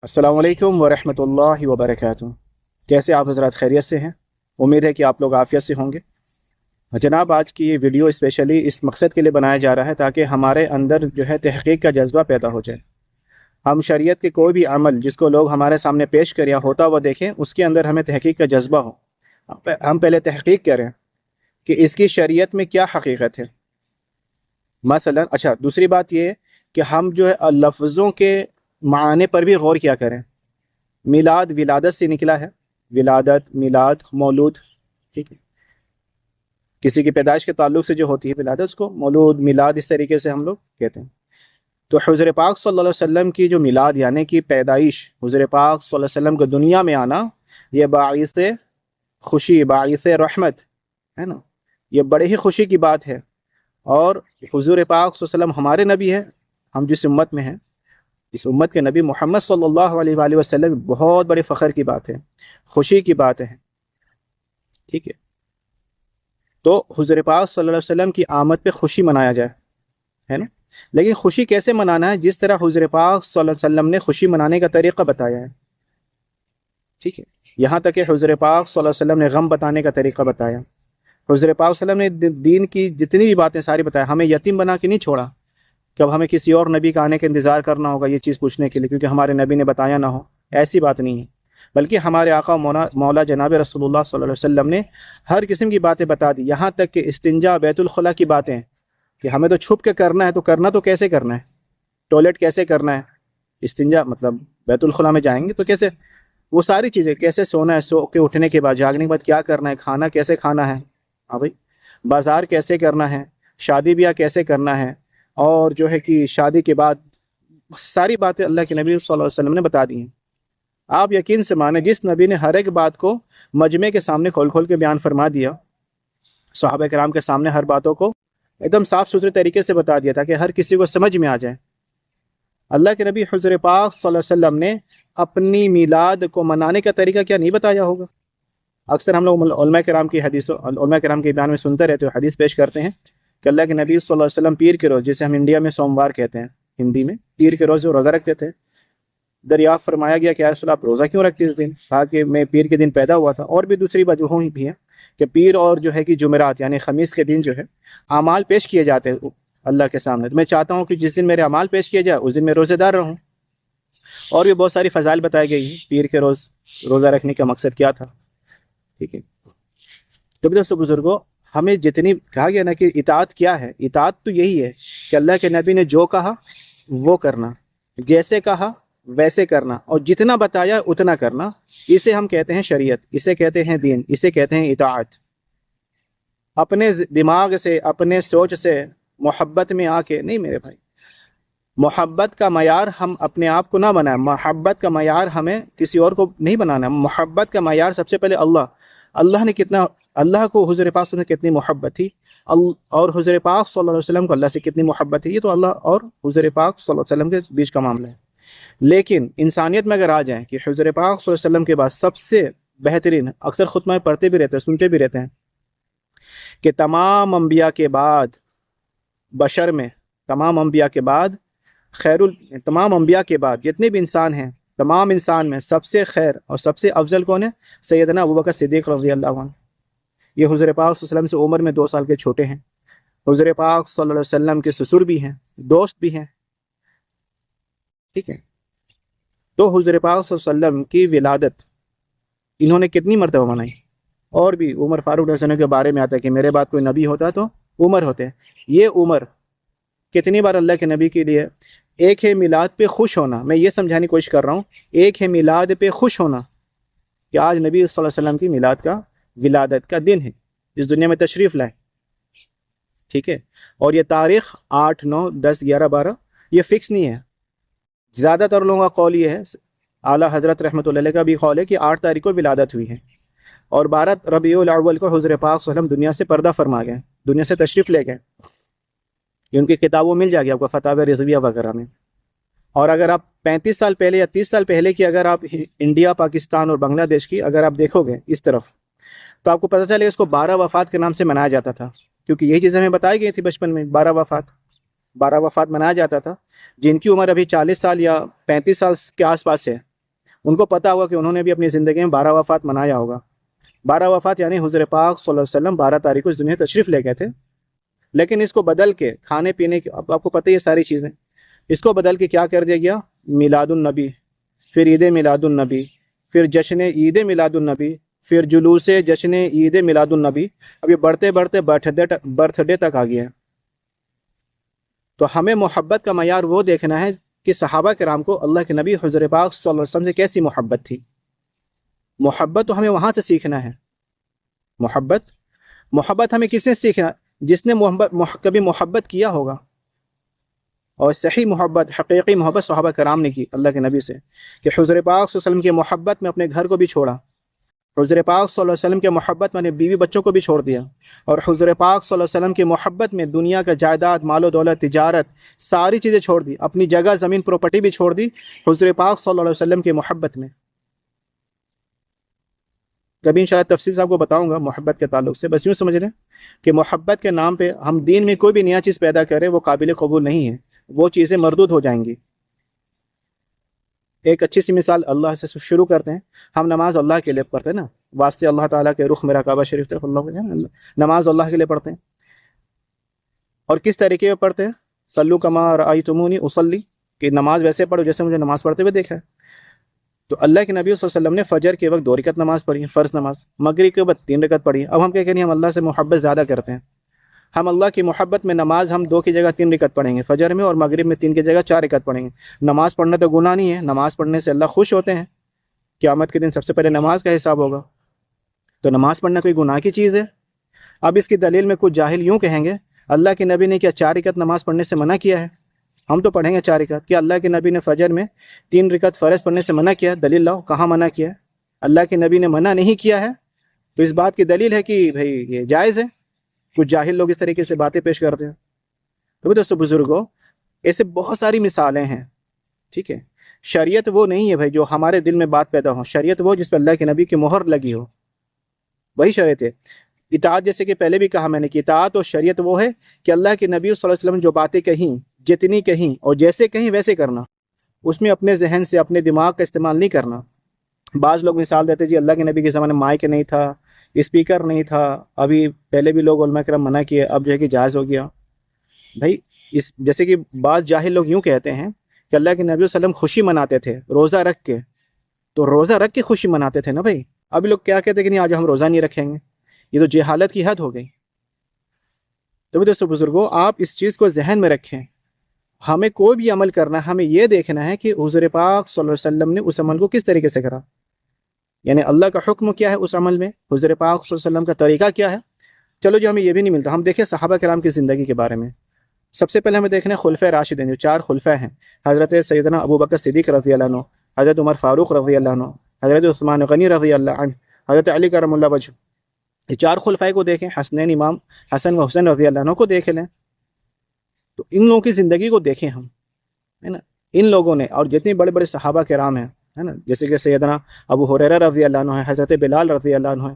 अस्सलाम वालेकुम वरहमतुल्लाहि वबरकातुहू। कैसे आप हज़रात खैरियत से हैं? उम्मीद है कि आप लोग आफ़ियत से होंगे। जनाब, आज की ये वीडियो स्पेशली इस मकसद के लिए बनाया जा रहा है ताकि हमारे अंदर जो है तहक़ीक़ का जज्बा पैदा हो जाए। हम शरीयत के कोई भी अमल जिसको लोग हमारे सामने पेश करें या होता हुआ देखें, उसके अंदर हमें तहक़ीक़ का जज्बा हो। हम पहले तहक़ीक़ करें कि इसकी शरीयत में क्या हकीकत है। मसलन दूसरी बात ये है कि हम जो है लफ्ज़ों के माने पर भी गौर किया करें। मिलाद विलादत से निकला है, विलादत, मिलाद, मौलूद, ठीक है। किसी की पैदाइश के ताल्लुक से जो होती है विलादत, उसको मौलूद, मिलाद इस तरीके से हम लोग कहते हैं। तो हुज़ूर पाक सल्लल्लाहु अलैहि वसल्लम की जो मिलाद यानी कि पैदाइश, हुज़ूर पाक सल्लल्लाहु अलैहि वसल्लम को दुनिया में आना, ये बाइस खुशी, बाइस रहमत है ना, ये बड़े ही खुशी की बात है। और हुज़ूर पाक सल्लल्लाहु अलैहि वसल्लम हमारे नबी हैं, हम जिस उम्मत में हैं, इस उम्मत के नबी मोहम्मद सल्लल्लाहु अलैहि वसल्लम बहुत बड़े फ़ख्र की बात है, खुशी की बात है, ठीक है। तो हुज़ूर पाक सल्लल्लाहु अलैहि वसल्लम की आमद पे खुशी मनाया जाए, है ना। लेकिन खुशी कैसे मनाना है? जिस तरह हुज़ूर पाक सल्लल्लाहु अलैहि वसल्लम ने खुशी मनाने का तरीक़ा बताया है, ठीक है। यहाँ तक कि हुज़ूर पाक सल्लल्लाहु अलैहि वसल्लम ने गम बताने का तरीक़ा बताया। हुज़ूर पाक सल्लल्लाहु अलैहि वसल्लम ने दीन की जितनी भी बातें सारी बताया, हमें यतीम बना के नहीं छोड़ा कि अब हमें किसी और नबी का आने का इंतज़ार करना होगा ये चीज़ पूछने के लिए क्योंकि हमारे नबी ने बताया ना हो, ऐसी बात नहीं है। बल्कि हमारे आका मौला जनाब रसूलुल्लाह सल्लल्लाहु अलैहि वसल्लम ने हर किस्म की बातें बता दी। यहाँ तक कि इस्तिंजा, बैतुल खुला की बातें कि हमें तो छुप के करना है, तो करना तो कैसे करना है, टॉयलेट कैसे करना है, इस्तिंजा मतलब बैतुल खुला में जाएंगे तो कैसे, वो सारी चीज़ें, कैसे सोना है, सो के उठने के बाद, जागने के बाद क्या करना है, खाना कैसे खाना है, हाँ भाई, बाज़ार कैसे करना है, शादी ब्याह कैसे करना है, और जो है कि शादी के बाद सारी बातें अल्लाह के नबी सल्लल्लाहु अलैहि वसल्लम ने बता दी हैं। आप यकीन से माने, जिस नबी ने हर एक बात को मजमे के सामने खोल खोल के बयान फरमा दिया, सहाबा कराम के सामने हर बातों को एकदम साफ़ सुथरे तरीके से बता दिया ताकि हर किसी को समझ में आ जाए। अल्लाह के नबी हुज़ूर पाक सल्लल्लाहु अलैहि वसल्लम ने अपनी मिलाद को मनाने का तरीका क्या नहीं बताया होगा? अक्सर हम लोग उलमा कराम की हदीसों, उलमा कराम के बयान में सुनते रहते हो, हदीस पेश करते हैं कि अल्लाह के नबी सल्लल्लाहु अलैहि वसल्लम पीर के रोज़, जिसे हम इंडिया में सोमवार कहते हैं, हिंदी में पीर के रोज़ जो रोज़ा रखते थे, दरियाफ़्त फरमाया गया कि या रसूल आप रोज़ा क्यों रखते इस दिन? कहा कि मैं पीर के दिन पैदा हुआ था। और भी दूसरी वजहों भी हैं कि पीर और जो है कि जुमेरात यानी ख़मीस के दिन जो है आमाल पेश किए जाते हैं अल्लाह के सामने। तो मैं चाहता हूँ कि जिस दिन मेरे अमाल पेश किए जाए उस दिन मैं रोज़ेदार रहूँ। और भी बहुत सारी फ़ज़ाइल बताई गई हैं पीर के रोज़ रोज़ा रखने का मकसद क्या था, ठीक है। तो भी दोस्तों बुज़ुर्गों, हमें जितनी कहा गया ना कि इताअत क्या है, इताअत तो यही है कि अल्लाह के नबी ने जो कहा वो करना, जैसे कहा वैसे करना, और जितना बताया उतना करना। इसे हम कहते हैं शरीयत, इसे कहते हैं दीन, इसे कहते हैं इताअत। अपने दिमाग से, अपने सोच से, मोहब्बत में आके नहीं मेरे भाई, मोहब्बत का मयार हम अपने आप को ना बनाएं। मोहब्बत का मयार हमें किसी और को नहीं बनाना। मोहब्बत का मयार सबसे पहले अल्लाह, अल्लाह ने कितना, अल्लाह को हुज़ूर पाक से कितनी मोहब्बत थी, और हुज़ूर पाक सल्लल्लाहु अलैहि वसल्लम को अल्लाह से कितनी मोहब्बत थी, ये तो अल्लाह और हुज़ूर पाक सल्लल्लाहु अलैहि वसल्लम के बीच का मामला है। लेकिन इंसानियत में अगर आ जाएँ कि हुज़ूर पाक सल्लल्लाहु अलैहि वसल्लम के बाद सबसे बेहतरीन, अक्सर खुतबा में पढ़ते भी रहते हैं, सुनते भी रहते हैं कि तमाम अम्बिया के बाद, बशर में तमाम अम्बिया के बाद तमाम अम्बिया के बाद जितने भी इंसान हैं, तमाम इंसान में सबसे खैर और सबसे अफजल कौन है? सैयदना अबू बकर सिद्दीक़ रज़ियल्लाहु अन्हु। ये हुज़ूर पाक सल्लल्लाहु अलैहि वसल्लम से उम्र में 2 साल के छोटे हैं। हुज़ूर पाक सल्लल्लाहु अलैहि वसल्लम के ससुर भी हैं, दोस्त भी हैं, ठीक है। तो हुज़ूर पाक सल्लल्लाहु अलैहि वसल्लम की विलादत इन्होंने कितनी मरतबा मनाई। और भी उमर फारूक रज़ियल्लाहु अन्हु के बारे में आता है कि मेरे बाद कोई नबी होता तो उमर होते। ये उमर कितनी बार अल्लाह के नबी के लिए, एक है मिलाद पे खुश होना, मैं ये समझाने की कोशिश कर रहा हूँ, एक है मिलाद पे खुश होना कि आज नबी सल्लल्लाहु अलैहि वसल्लम की मिलाद का, विलादत का दिन है, इस दुनिया में तशरीफ़ लाए, ठीक है। और ये तारीख़ 8, 9, 10, 11, 12 ये फ़िक्स नहीं है। ज़्यादातर लोगों का कौल ये है, आला हज़रत रहमतुल्लाह अलैह का भी कौल है कि 8 तारीख़ को विलादत हुई है और 12 रबीउल अव्वल को हुज़ूर पाक सल्लल्लाहु अलैहि वसल्लम दुनिया से पर्दा फरमा गए, दुनिया से तशरीफ़ ले गए। ये उनकी किताबों मिल जाएगी आपको, फतावा रिज़विया वगैरह में। और अगर आप 35 साल पहले या 30 साल पहले की, अगर आप इंडिया, पाकिस्तान और बांग्लादेश की अगर आप देखोगे इस तरफ, तो आपको पता चलेगा इसको 12 वफ़ात के नाम से मनाया जाता था, क्योंकि यही चीज़ हमें बताई गई थी बचपन में। 12 वफ़ात मनाया जाता था। जिनकी उम्र अभी 40 साल या 35 साल के आसपास है, ان کو پتہ ہوگا کہ انہوں نے بھی اپنی زندگی میں 12 وفات منایا ہوگا. 12 وفات یعنی حضور پاک صلی اللہ علیہ وسلم 12 تاریخ کو اس دنیا تشریف لے گئے تھے، لیکن اس کو بدل کے کھانے پینے کی، اب آپ کو پتہ ہے یہ ساری چیزیں، اس کو بدل کے کیا کر دیا گیا؟ میلاد النبی، پھر عید میلاد النبی، پھر جشن عید میلاد النبی، پھر جلوس جشن عید میلاد النبی. اب یہ بڑھتے بڑھتے برتھ ڈے تک آ گیا ہے. تو ہمیں محبت کا معیار وہ دیکھنا ہے کہ صحابہ کرام کو اللہ کے نبی حضور پاک صلی اللہ علیہ وسلم سے کیسی محبت تھی. محبت تو ہمیں وہاں سے سیکھنا ہے. محبت ہمیں کس نے سیکھنا؟ جس نے کبھی محبت کیا ہوگا. اور صحیح محبت، حقیقی محبت صحابہ کرام نے کی اللہ کے نبی سے، کہ حضور پاک صلی اللہ علیہ وسلم کی محبت میں اپنے گھر کو بھی چھوڑا، حضور پاک صلی اللہ علیہ وسلم کے محبت میں اپنے بیوی بچوں کو بھی چھوڑ دیا، اور حضور پاک صلی اللہ علیہ وسلم کی محبت میں دنیا کا جائیداد، مال و دولت، تجارت، ساری چیزیں چھوڑ دی، اپنی جگہ زمین پراپرٹی بھی چھوڑ دی حضور پاک صلی اللہ علیہ وسلم کی محبت میں. کبھی انشاءاللہ تفصیل سے آپ کو بتاؤں گا محبت کے تعلق سے. بس یوں سمجھ لیں کہ محبت کے نام پہ ہم دین میں کوئی بھی نیا چیز پیدا کریں وہ قابل قبول نہیں ہے، وہ چیزیں مردود ہو جائیں گی. ایک اچھی سی مثال اللہ سے شروع کرتے ہیں. ہم نماز اللہ کے لیے پڑھتے ہیں نا، واسطے اللہ تعالیٰ کے رخ میرا کعبہ شریف طرف اللہ، نماز اللہ کے لیے پڑھتے ہیں. اور کس طریقے میں پڑھتے ہیں؟ صلو کما رأیتمونی اصلی، کہ نماز ویسے پڑھو جیسے مجھے نماز پڑھتے ہوئے دیکھا ہے. تو اللہ کے نبی صلی اللہ علیہ وسلم نے فجر کے وقت 2 رکعت نماز پڑھی، فرض نماز، مغرب کے وقت 3 رکعت پڑھی. اب ہم کیا کہیں؟ ہم اللہ سے محبت زیادہ کرتے ہیں. ہم اللہ کی محبت میں نماز ہم 2 کی جگہ 3 رکعت پڑھیں گے فجر میں، اور مغرب میں 3 کی جگہ 4 رکعت پڑھیں گے. نماز پڑھنا تو گناہ نہیں ہے، نماز پڑھنے سے اللہ خوش ہوتے ہیں. قیامت کے دن سب سے پہلے نماز کا حساب ہوگا. تو نماز پڑھنا کوئی گناہ کی چیز ہے؟ اب اس کی دلیل میں کچھ جاہل یوں کہیں گے اللہ کے نبی نے کیا 4 رکعت نماز پڑھنے سے منع کیا ہے؟ ہم تو پڑھیں گے 4 رکعت. کیا اللہ کے نبی نے فجر میں 3 رکعت فرض پڑھنے سے منع کیا؟ دلیل لاؤ، کہاں منع کیا ہے؟ اللہ کے نبی نے منع نہیں کیا ہے. تو اس بات کی دلیل ہے کہ بھئی یہ جائز ہے. کچھ جاہل لوگ اس طریقے سے باتیں پیش کرتے ہیں. تو دوستو بزرگوں، ایسے بہت ساری مثالیں ہیں. ٹھیک ہے، شریعت وہ نہیں ہے بھائی جو ہمارے دل میں بات پیدا ہو. شریعت وہ جس پہ اللہ کے نبی کی مہر لگی ہو، وہی شریعت ہے. اطاعت، جیسے کہ پہلے بھی کہا میں نے کہ اطاعت اور شریعت وہ ہے کہ اللہ کے نبی صلی اللہ علیہ وسلم جو باتیں کہیں، جتنی کہیں اور جیسے کہیں ویسے کرنا. اس میں اپنے ذہن سے، اپنے دماغ کا استعمال نہیں کرنا. بعض لوگ مثال دیتے جی اللہ کے نبی کے زمانے میں مائک نہیں تھا، اسپیکر نہیں تھا، ابھی پہلے بھی لوگ علماء کرام منع کیے، اب جو ہے کہ جائز ہو گیا. بھائی جیسے کہ بعض جاہل لوگ یوں کہتے ہیں کہ اللہ کے نبی صلی اللہ علیہ وسلم خوشی مناتے تھے روزہ رکھ کے، تو روزہ رکھ کے خوشی مناتے تھے نا بھائی. ابھی لوگ کیا کہتے ہیں کہ نہیں آج ہم روزہ نہیں رکھیں گے. یہ تو جہالت کی حد ہو گئی. تو دوستو بزرگوں، آپ اس چیز کو ذہن میں رکھیں. ہمیں کوئی بھی عمل کرنا ہے، ہمیں یہ دیکھنا ہے کہ حضور پاک صلی اللہ علیہ وسلم نے اس عمل کو کس طریقے سے کرا. یعنی اللہ کا حکم کیا ہے اس عمل میں، حضور پاک صلی اللہ علیہ وسلم کا طریقہ کیا ہے. چلو جو ہمیں یہ بھی نہیں ملتا، ہم دیکھیں صحابہ کرام کی زندگی کے بارے میں. سب سے پہلے ہمیں دیکھنا ہے خلفۂ راشدین، جو 4 خلفۂ ہیں، حضرت سیدنا ابوبکر صدیق رضی اللہ عنہ، حضرت عمر فاروق رضی اللہ عنہ، حضرت عثمان غنی رضی اللہ عنہ، حضرت علی کرم اللہ وجہ. یہ 4 خلفائے کو دیکھیں، حسنین امام حسن و حسین رضی اللہ عنہ کو دیکھ لیں. تو ان لوگوں کی زندگی کو دیکھیں ہم، ہے نا. ان لوگوں نے، اور جتنے بڑے بڑے صحابہ کرام ہیں، ہے نا، جیسے کہ سیدنا ابو ہریرہ رضی اللہ عنہ ہے، حضرت بلال رضی اللہ عنہ ہے،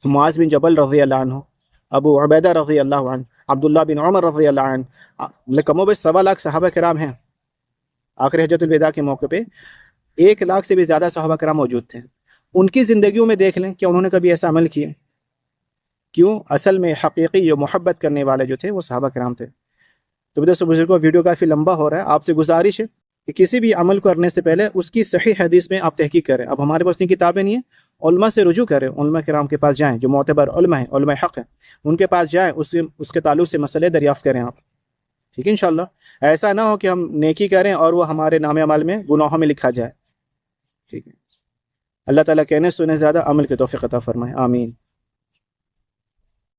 معاذ بن جبل رضی اللہ عنہ، ابو عبیدہ رضی اللہ عنہ، عبداللہ بن عمر رضی اللہ عنہ. کم و بیش 1.25 لاکھ صحابہ کرام ہیں. آخر حجۃ الوداع کے موقع پہ 1 لاکھ سے بھی زیادہ صحابہ کرام موجود تھے. ان کی زندگیوں میں دیکھ لیں کہ انہوں نے کبھی ایسا عمل کیا. کیوں؟ اصل میں حقیقی جو محبت کرنے والے جو تھے وہ صحابہ کرام تھے. تو دوستو بزرگوں، ویڈیو کافی لمبا ہو رہا ہے، آپ سے گزارش ہے کہ کسی بھی عمل کو کرنے سے پہلے اس کی صحیح حدیث میں آپ تحقیق کریں. اب ہمارے پاس اتنی کتابیں نہیں ہیں، علماء سے رجوع کریں، علماء کرام کے پاس جائیں جو معتبر علماء ہیں، علماء حق ہیں، ان کے پاس جائیں، اس کے تعلق سے مسئلے دریافت کریں آپ. ٹھیک ہے انشاءاللہ. ایسا نہ ہو کہ ہم نیکی کریں اور وہ ہمارے نام اعمال میں گناہوں میں لکھا جائے. ٹھیک ہے. اللہ تعالیٰ کہنے سنے زیادہ، عمل کی توفیق عطا فرمائے. آمین.